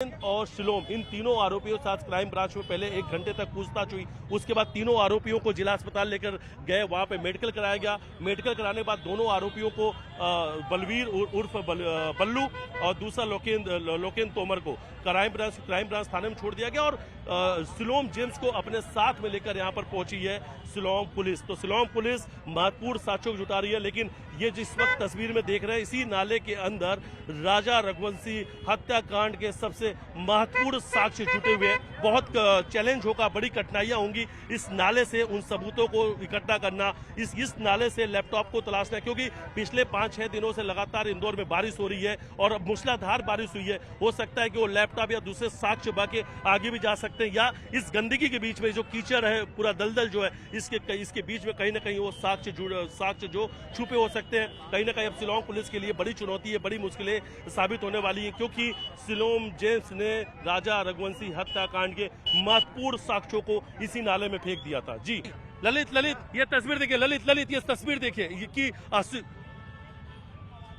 और शिलोम, इन तीनों आरोपियों से आज क्राइम ब्रांच में पहले 1 घंटे तक पूछताछ हुई। उसके बाद तीनों आरोपियों को जिला अस्पताल लेकर गए, वहां पे मेडिकल कराया गया। मेडिकल कराने के बाद दोनों आरोपियों को बलवीर उर्फ बल्लू और दूसरा लोकेन तोमर को क्राइम ब्रांच थाने में छोड़ दिया गया। और शिलोम जेम्स को अपने साथ में लेकर यहाँ पर पहुंची है शिलोम पुलिस। तो शिलोम पुलिस महत्वपूर्ण साक्ष्यों को जुटा रही है, लेकिन ये जिस वक्त तस्वीर में देख रहे हैं, इसी नाले के अंदर राजा रघुवंशी हत्याकांड के सबसे महत्वपूर्ण साक्ष्य जुटे हुए हैं। बहुत चैलेंज होगा, बड़ी कठिनाइयां होंगी इस नाले से उन सबूतों को इकट्ठा करना, इस नाले से लैपटॉप को तलाशना, क्योंकि पिछले 5-6 दिनों से लगातार इंदौर में बारिश हो रही है और मूसलाधार बारिश हुई है। हो सकता है कि वो लैपटॉप या दूसरे साक्ष्य बाकी आगे भी जा सकते हैं, या इस गंदगी के बीच में जो कीचड़ है, पूरा दलदल जो है, इसके बीच में कहीं ना कहीं वो साक्ष्य जो छुपे हो सकते हैं। कहीं ना कहीं अब शिलोंग पुलिस के लिए बड़ी चुनौती है, बड़ी मुश्किलें साबित होने वाली है, क्योंकि शिलोम जेम्स ने राजा रघुवंशी हत्याकांड के महत्वपूर्ण साक्ष्यों को इसी नाले में फेंक दिया था। जी ललित, ये तस्वीर देखिए, ललित ये तस्वीर देखिए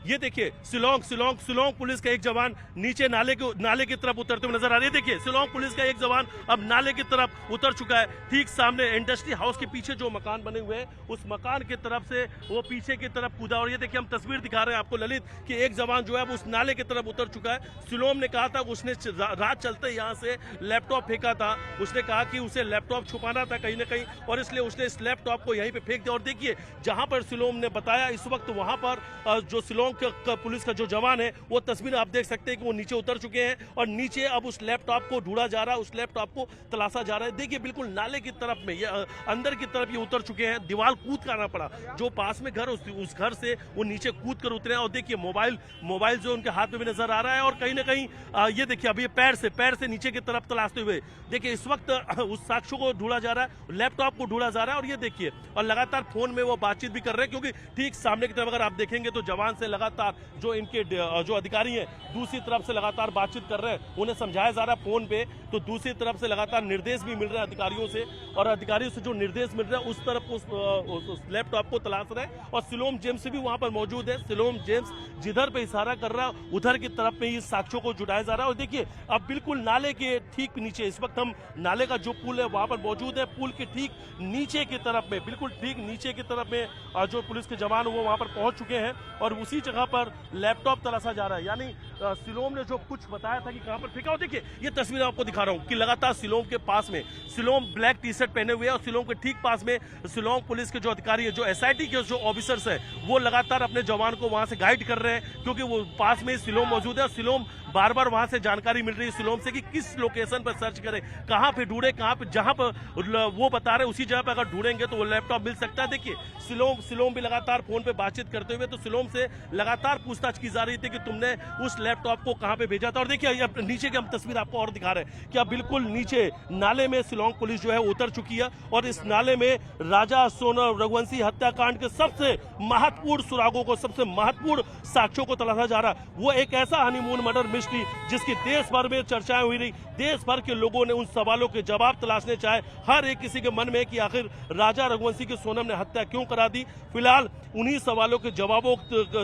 ये देखिए शिलोंग पुलिस का एक जवान नीचे नाले की तरफ उतरते हुए नजर आ रही है। देखिए शिलोंग पुलिस का एक जवान अब नाले की तरफ उतर चुका है। ठीक सामने इंडस्ट्री हाउस के पीछे जो मकान बने हुए हैं, उस मकान की तरफ से वो पीछे की तरफ कूदा। और ये देखिए हम तस्वीर दिखा रहे हैं आपको ललित कि एक जवान जो है उस नाले की तरफ उतर चुका है। शिलोम ने कहा था उसने रात चलते यहाँ से लैपटॉप फेंका था। उसने कहा कि उसे लैपटॉप छुपाना था कहीं ना कहीं, और इसलिए उसने इस लैपटॉप को यहीं पे फेंक दिया। और देखिए जहां पर शिलोम ने बताया, इस वक्त वहां पर जो शिलोंग पुलिस का जो जवान है, वो तस्वीर आप देख सकते हैं कि वो नीचे उतर चुके हैं और नीचे अब उस लैपटॉप को ढूंढा जा रहा है, उस लैपटॉप को तलाशा जा रहा है। देखिए बिल्कुल नाले की तरफ में, ये अंदर की तरफ ये उतर चुके हैं। दीवार कूद कर आना पड़ा, जो पास में घर उस घर से वो नीचे कूद कर उतरे। और देखिए मोबाइल जो उनके हाथ में भी नजर आ रहा है। और कहीं ना कहीं ये देखिए अब ये पैर से नीचे की तरफ तलाशते हुए देखिए इस वक्त उस साक्ष्य को ढूंढा जा रहा है, लैपटॉप को ढूंढा जा रहा है। और ये देखिए और लगातार फोन में वो बातचीत भी कर रहे हैं, क्योंकि ठीक सामने की तरफ अगर आप देखेंगे तो जवान से लगातार जो इनके जो अधिकारी हैं दूसरी तरफ से लगातार बातचीत कर रहे हैं, उन्हें समझाया जा रहा है फोन पे। तो दूसरी तरफ से लगातार निर्देश भी मिल रहे हैं अधिकारियों से, और अधिकारियों से जो निर्देश मिल रहा है उस तरफ उस लैपटॉप को तलाश रहे हैं। और शिलोम जेम्स भी वहां पर मौजूद है। शिलोम जेम्स जिधर पे इशारा कर रहा है उधर की तरफ में इस साक्ष्यों को जुटाया जा रहा है। और देखिए अब बिल्कुल नाले के ठीक नीचे, इस वक्त हम नाले का जो पुल है वहां पर मौजूद है। पुल के ठीक नीचे की तरफ में, बिल्कुल ठीक नीचे की तरफ में जो पुलिस के जवान वो वहां पर पहुंच चुके हैं और उसी जगह पर लैपटॉप तलाशा जा रहा है। यानी शिलोम ने जो कुछ बताया था कि कहां पर फेंका, देखिए ये तस्वीर आपको दिखा रहा हूं कि लगातार शिलोम के पास में, शिलोम ब्लैक टी शर्ट पहने हुए हैं और शिलोम के ठीक पास में शिलोंग पुलिस के जो अधिकारी है, जो एसआईटी के जो ऑफिसर्स है, वो लगातार अपने जवान को वहां से गाइड कर रहे हैं, क्योंकि वो पास में शिलोम मौजूद है। और शिलोम बार बार वहां से जानकारी मिल रही है शिलोम से कि किस लोकेशन पर सर्च करें, कहां पे ढूंढे, कहां पे, जहां पर वो बता रहे उसी जगह पर अगर ढूंढेंगे तो वो लैपटॉप मिल सकता है। देखिए शिलोम भी लगातार फोन पे बातचीत करते हुए, तो शिलोम से लगातार पूछताछ की जा रही थी कि तुमने उस लैपटॉप को कहां पे भेजा था। और देखिए नीचे की हम तस्वीर आपको और दिखा रहे हैं कि अब बिल्कुल नीचे नाले में शिलोंग पुलिस जो है उतर चुकी है और इस नाले में राजा रघुवंशी हत्याकांड के सबसे महत्वपूर्ण सुरागों को, सबसे महत्वपूर्ण साक्ष्यों को तलाशा जा रहा है। वो एक ऐसा हनीमून मर्डर मिस्ट्री जिसकी देश भर में चर्चाएं हुई रही, देश भर के लोगों ने उन सवालों के जवाब तलाशने चाहे, हर एक किसी के मन में कि आखिर राजा रघुवंशी की सोनम ने हत्या क्यों करा दी। फिलहाल उन्हीं सवालों के जवाबों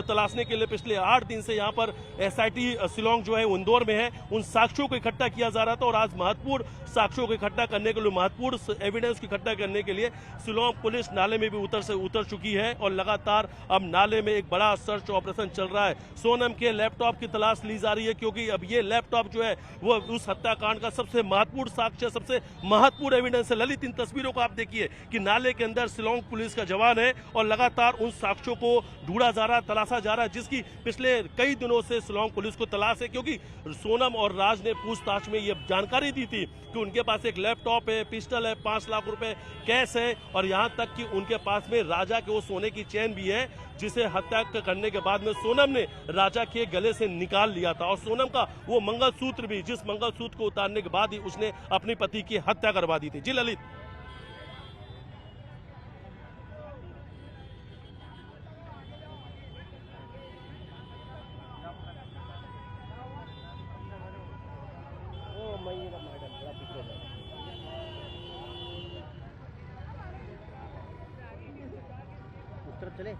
तलाशने के लिए पिछले 8 दिन से यहाँ पर एसआईटी शिलोंग जो है इंदौर में है, उन साक्ष्यों को इकट्ठा किया जा रहा था। और आज महत्वपूर्ण साक्ष्यों को इकट्ठा करने के लिए, महत्वपूर्ण एविडेंस को इकट्ठा करने के लिए शिलोंग पुलिस नाले में भी उतर चुकी है और लगातार अब नाले में एक बड़ा सर्च ऑपरेशन चल रहा है। सोनम के लैपटॉप की तलाश ली जा रही है, क्योंकि अब ये लैपटॉप जो है वो उस हत्याकांड का सबसे महत्वपूर्ण साक्ष्य, सबसे महत्वपूर्ण एविडेंस है। ललित इन तस्वीरों को आप देखिए कि नाले के अंदर शिलोंग पुलिस का जवान है और लगातार उन साक्ष्यों को ढूंढा जा रहा है, तलाशा जा रहा है, जिसकी पिछले कई दिनों से शिलोंग पुलिस को तलाश है। क्योंकि सोनम और राज ने पूछताछ में ये जानकारी दी थी कि उनके पास एक लैपटॉप है, पिस्टल है, 5 लाख रुपए कैश है, और यहां तक कि उनके पास में राजा के वो सोने की चेन भी है, जिसे हत्या करने के बाद में सोनम ने राजा के गले से निकाल लिया था। और सोनम का वो मंगलसूत्र भी, जिस मंगलसूत्र को उतारने के बाद ही उसने अपने पति की हत्या करवा दी थी। जी ललित। उस तरफ चले।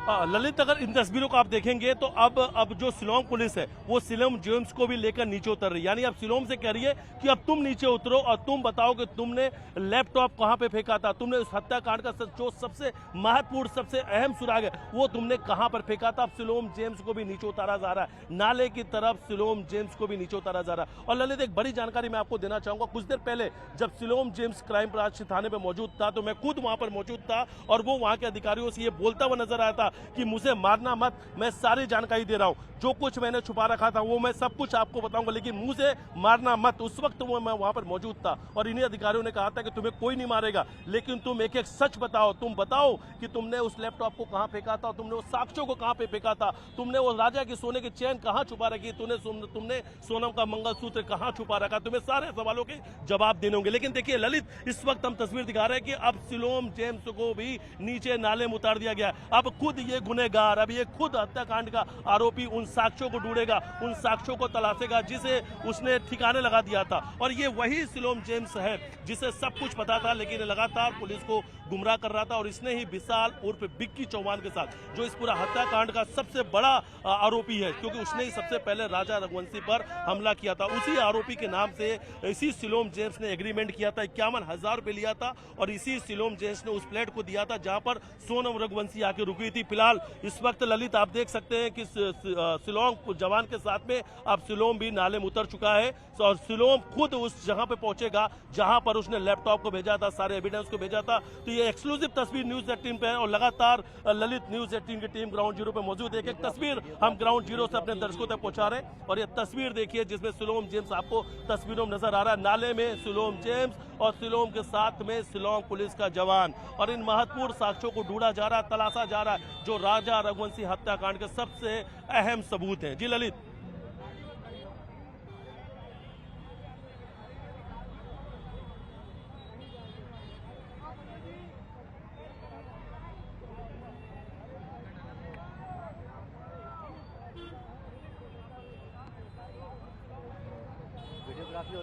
ललित, अगर इन तस्वीरों को आप देखेंगे तो अब जो शिलोंग पुलिस है वो शिलोंग जेम्स को भी लेकर नीचे उतर रही है। यानी अब शिलोंग से कह रही है कि अब तुम नीचे उतरो और तुम बताओ कि तुमने लैपटॉप कहां पे फेंका था, तुमने उस हत्याकांड का जो सबसे महत्वपूर्ण सबसे अहम सुराग है वो तुमने कहां पर फेंका था। अब शिलोंग जेम्स को भी नीचे उतारा जा रहा है, नाले की तरफ शिलोंग जेम्स को भी नीचे उतारा जा रहा है। और ललित, एक बड़ी जानकारी मैं आपको देना चाहूंगा, कुछ देर पहले जब शिलोंग जेम्स क्राइम ब्रांच थाने में मौजूद था तो मैं खुद वहां पर मौजूद था और वो वहां के अधिकारियों से ये बोलता हुआ नजर आया था कि मुझे मारना मत, मैं सारी जानकारी दे रहा हूं, जो कुछ मैंने छुपा रखा था वो मैं सब कुछ आपको बताऊंगा, लेकिन मुझे मारना मत। उस वक्त वो मैं वहां पर मौजूद था और इन्हीं अधिकारियों ने कहा था कि तुम्हें कोई नहीं मारेगा, लेकिन तुम एक एक सच बताओ, तुम बताओ कि तुमने उस लैपटॉप को कहां फेंका था, तुमने उस साक्ष्यों को कहां पे फेंका था, तुमने वो राजा की सोने की चैन कहां छुपा रखी, तुमने सोनम का मंगलसूत्र कहां छुपा रखा। तुम्हें सारे सवालों के जवाब देने होंगे। लेकिन देखिए ललित, इस वक्त हम तस्वीर दिखा रहे हैं कि अब शिलोंग जेम्स को भी नीचे नाले में उतार दिया गया। अब खुद ये गुनहगार, अब ये खुद हत्याकांड का आरोपी उन साक्ष्यों को ढूंढेगा, उन साक्ष्यों को तलाशेगा जिसे उसने ठिकाने लगा दिया था। और ये वही शिलोंग जेम्स है जिसे सब कुछ पता था, लेकिन लगातार पुलिस को गुमराह कर रहा था। और इसने ही विशाल उर्फ बिक्की चौहान के साथ, जो इस पूरा हत्याकांड का सबसे बड़ा आरोपी है, क्योंकि उसने ही सबसे पहले राजा रघुवंशी पर हमला किया था, उसी आरोपी के नाम से इसी शिलोंग जेम्स ने एग्रीमेंट किया था, 51,000 रुपए लिया था और इसी शिलोंग जेम्स ने उस फ्लैट को दिया था जहां पर सोनम रघुवंशी आके रुकी थी। फिलहाल इस वक्त ललित आप देख सकते हैं कि शिलोंग जवान के साथ में अब शिलोंग भी नाले में उतर चुका है और शिलोंग खुद उस जगह पे पहुंचेगा जहां पर उसने लैपटॉप को भेजा था, सारे एविडेंस को भेजा था। तो ये एक्सक्लूसिव तस्वीर न्यूज 18 पे है और लगातार ललित न्यूज 18 की टीम ग्राउंड जीरो पे मौजूद है। एक तस्वीर हम ग्राउंड जीरो से अपने दर्शकों तक पहुंचा रहे हैं और ये तस्वीर देखिए जिसमें शिलोंग जेम्स आपको तस्वीरों में नजर आ रहा है, नाले में शिलोंग जेम्स और शिलोंग के साथ में शिलोंग पुलिस का जवान। और इन महत्वपूर्ण साक्ष्यों को ढूंढा जा रहा है, तलाशा जा रहा है, जो राजा रघुवंशी हत्याकांड के सबसे अहम सबूत हैं। जी ललित। वीडियोग्राफी